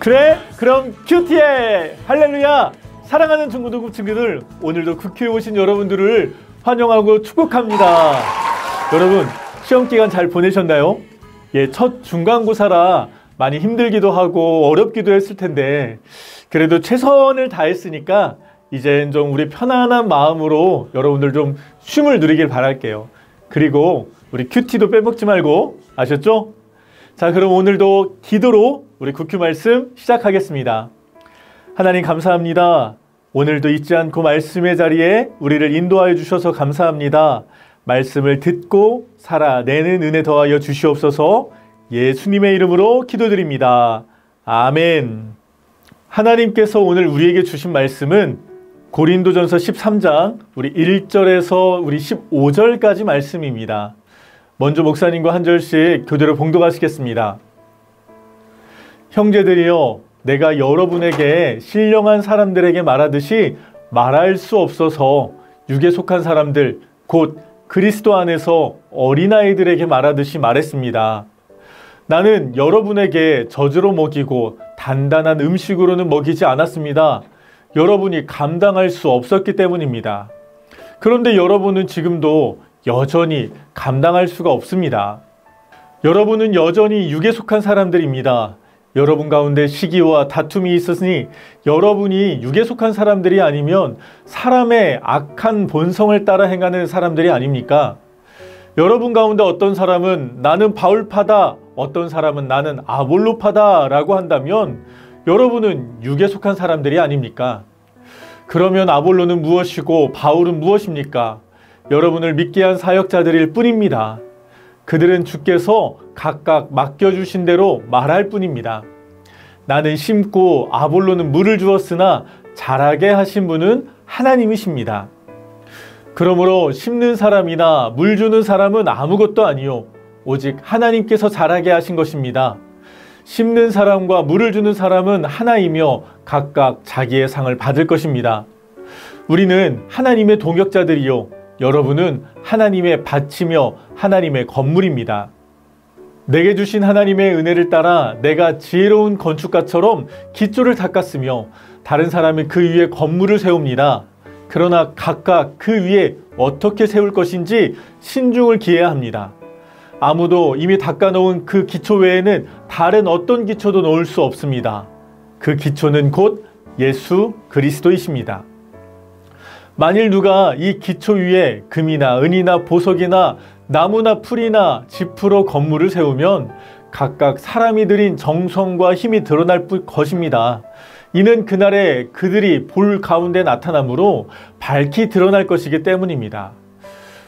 그래? 그럼 큐티해! 할렐루야! 사랑하는 중고등부 친구들, 오늘도 국회에 오신 여러분들을 환영하고 축복합니다. 여러분, 시험기간 잘 보내셨나요? 예, 첫 중간고사라 많이 힘들기도 하고 어렵기도 했을 텐데 그래도 최선을 다했으니까 이젠 좀 우리 편안한 마음으로 여러분들 좀 쉼을 누리길 바랄게요. 그리고 우리 큐티도 빼먹지 말고, 아셨죠? 자, 그럼 오늘도 기도로 우리 국큐 말씀 시작하겠습니다. 하나님 감사합니다. 오늘도 잊지 않고 말씀의 자리에 우리를 인도하여 주셔서 감사합니다. 말씀을 듣고 살아내는 은혜 더하여 주시옵소서. 예수님의 이름으로 기도드립니다. 아멘. 하나님께서 오늘 우리에게 주신 말씀은 고린도전서 13장 우리 1절에서 우리 15절까지 말씀입니다. 먼저 목사님과 한 절씩 교대로 봉독하시겠습니다. 형제들이여, 내가 여러분에게 신령한 사람들에게 말하듯이 말할 수 없어서 육에 속한 사람들, 곧 그리스도 안에서 어린아이들에게 말하듯이 말했습니다. 나는 여러분에게 젖으로 먹이고 단단한 음식으로는 먹이지 않았습니다. 여러분이 감당할 수 없었기 때문입니다. 그런데 여러분은 지금도 여전히 감당할 수가 없습니다. 여러분은 여전히 육에 속한 사람들입니다. 여러분 가운데 시기와 다툼이 있으니 여러분이 육에 속한 사람들이 아니면 사람의 악한 본성을 따라 행하는 사람들이 아닙니까? 여러분 가운데 어떤 사람은 나는 바울파다, 어떤 사람은 나는 아볼로파다 라고 한다면 여러분은 육에 속한 사람들이 아닙니까? 그러면 아볼로는 무엇이고 바울은 무엇입니까? 여러분을 믿게 한 사역자들일 뿐입니다. 그들은 주께서 각각 맡겨주신 대로 말할 뿐입니다. 나는 심고 아볼로는 물을 주었으나 자라게 하신 분은 하나님이십니다. 그러므로 심는 사람이나 물 주는 사람은 아무것도 아니요 오직 하나님께서 자라게 하신 것입니다. 심는 사람과 물을 주는 사람은 하나이며 각각 자기의 상을 받을 것입니다. 우리는 하나님의 동역자들이요 여러분은 하나님의 밭이며 하나님의 건물입니다. 내게 주신 하나님의 은혜를 따라 내가 지혜로운 건축가처럼 기초를 닦았으며 다른 사람이 그 위에 건물을 세웁니다. 그러나 각각 그 위에 어떻게 세울 것인지 신중을 기해야 합니다. 아무도 이미 닦아놓은 그 기초 외에는 다른 어떤 기초도 놓을 수 없습니다. 그 기초는 곧 예수 그리스도이십니다. 만일 누가 이 기초 위에 금이나 은이나 보석이나 나무나 풀이나 짚으로 건물을 세우면 각각 사람이 들인 정성과 힘이 드러날 것입니다. 이는 그날에 그들이 볼 가운데 나타나므로 밝히 드러날 것이기 때문입니다.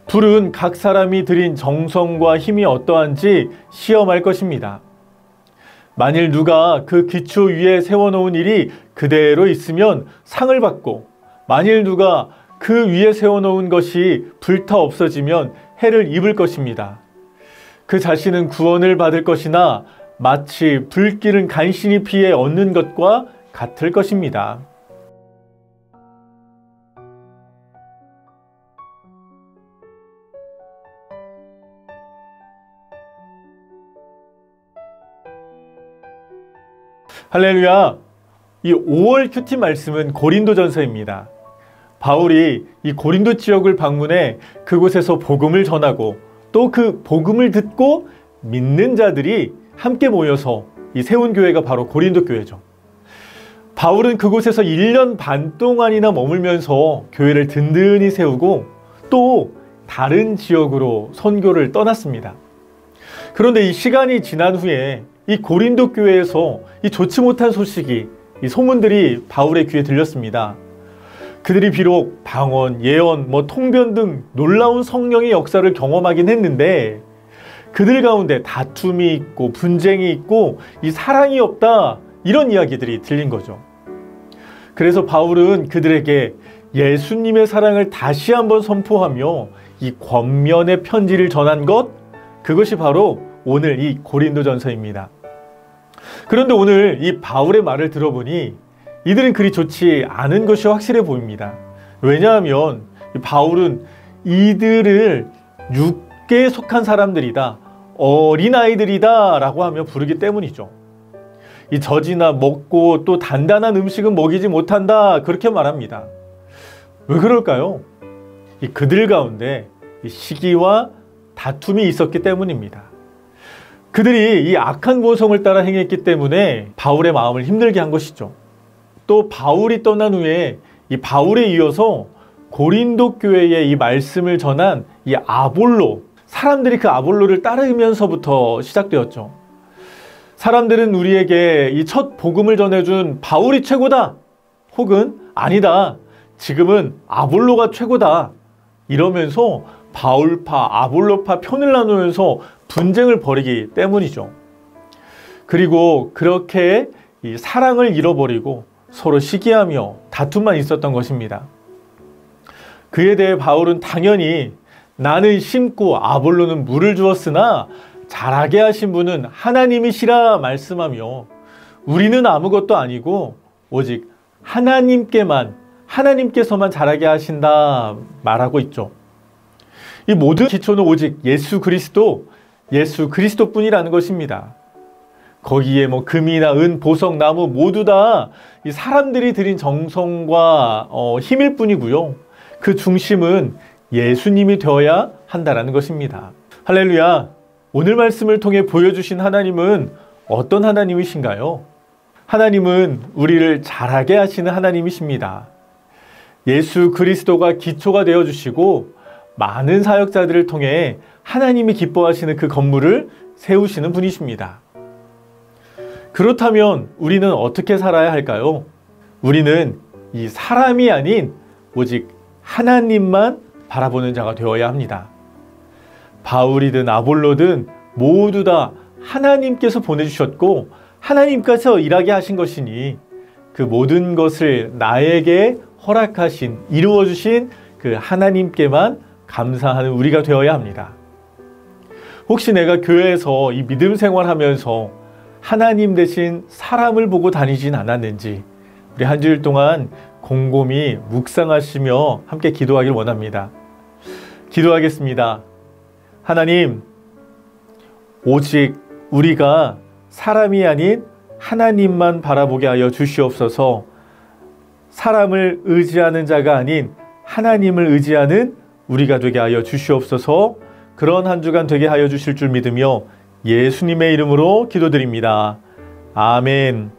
불은 각 사람이 들인 정성과 힘이 어떠한지 시험할 것입니다. 만일 누가 그 기초 위에 세워놓은 일이 그대로 있으면 상을 받고, 만일 누가 그 위에 세워놓은 것이 불타 없어지면 해를 입을 것입니다. 그 자신은 구원을 받을 것이나 마치 불길은 간신히 피해 얻는 것과 같을 것입니다. 할렐루야! 이 5월 큐티 말씀은 고린도전서입니다. 바울이 이 고린도 지역을 방문해 그곳에서 복음을 전하고 또 그 복음을 듣고 믿는 자들이 함께 모여서 이 세운 교회가 바로 고린도 교회죠. 바울은 그곳에서 1년 반 동안이나 머물면서 교회를 든든히 세우고 또 다른 지역으로 선교를 떠났습니다. 그런데 이 시간이 지난 후에 이 고린도 교회에서 이 좋지 못한 소식이, 이 소문들이 바울의 귀에 들렸습니다. 그들이 비록 방언, 예언, 통변 등 놀라운 성령의 역사를 경험하긴 했는데 그들 가운데 다툼이 있고 분쟁이 있고 이 사랑이 없다, 이런 이야기들이 들린 거죠. 그래서 바울은 그들에게 예수님의 사랑을 다시 한번 선포하며 이 권면의 편지를 전한 것, 그것이 바로 오늘 이 고린도전서입니다. 그런데 오늘 이 바울의 말을 들어보니 이들은 그리 좋지 않은 것이 확실해 보입니다. 왜냐하면 바울은 이들을 육계에 속한 사람들이다, 어린아이들이다 라고 하며 부르기 때문이죠. 이 젖이나 먹고 또 단단한 음식은 먹이지 못한다. 그렇게 말합니다. 왜 그럴까요? 그들 가운데 시기와 다툼이 있었기 때문입니다. 그들이 이 악한 모성을 따라 행했기 때문에 바울의 마음을 힘들게 한 것이죠. 또 바울이 떠난 후에 이 바울에 이어서 고린도 교회에 이 말씀을 전한 이 아볼로, 사람들이 그 아볼로를 따르면서부터 시작되었죠. 사람들은 우리에게 이 첫 복음을 전해준 바울이 최고다, 혹은 아니다, 지금은 아볼로가 최고다, 이러면서 바울파, 아볼로파 편을 나누면서 분쟁을 벌이기 때문이죠. 그리고 그렇게 이 사랑을 잃어버리고 서로 시기하며 다툼만 있었던 것입니다. 그에 대해 바울은 당연히 나는 심고 아볼로는 물을 주었으나 자라게 하신 분은 하나님이시라 말씀하며 우리는 아무것도 아니고 오직 하나님께서만 자라게 하신다 말하고 있죠. 이 모든 기초는 오직 예수 그리스도뿐이라는 것입니다. 거기에 뭐 금이나 은, 보석, 나무 모두 다 이 사람들이 들인 정성과 힘일 뿐이고요. 그 중심은 예수님이 되어야 한다라는 것입니다. 할렐루야! 오늘 말씀을 통해 보여주신 하나님은 어떤 하나님이신가요? 하나님은 우리를 자라게 하시는 하나님이십니다. 예수 그리스도가 기초가 되어주시고 많은 사역자들을 통해 하나님이 기뻐하시는 그 건물을 세우시는 분이십니다. 그렇다면 우리는 어떻게 살아야 할까요? 우리는 이 사람이 아닌 오직 하나님만 바라보는 자가 되어야 합니다. 바울이든 아볼로든 모두 다 하나님께서 보내주셨고 하나님께서 일하게 하신 것이니 그 모든 것을 나에게 허락하신, 이루어주신 그 하나님께만 감사하는 우리가 되어야 합니다. 혹시 내가 교회에서 이 믿음 생활하면서 하나님 대신 사람을 보고 다니진 않았는지 우리 한 주일 동안 곰곰이 묵상하시며 함께 기도하길 원합니다. 기도하겠습니다. 하나님, 오직 우리가 사람이 아닌 하나님만 바라보게 하여 주시옵소서. 사람을 의지하는 자가 아닌 하나님을 의지하는 우리가 되게 하여 주시옵소서. 그런 한 주간 되게 하여 주실 줄 믿으며 예수님의 이름으로 기도드립니다. 아멘.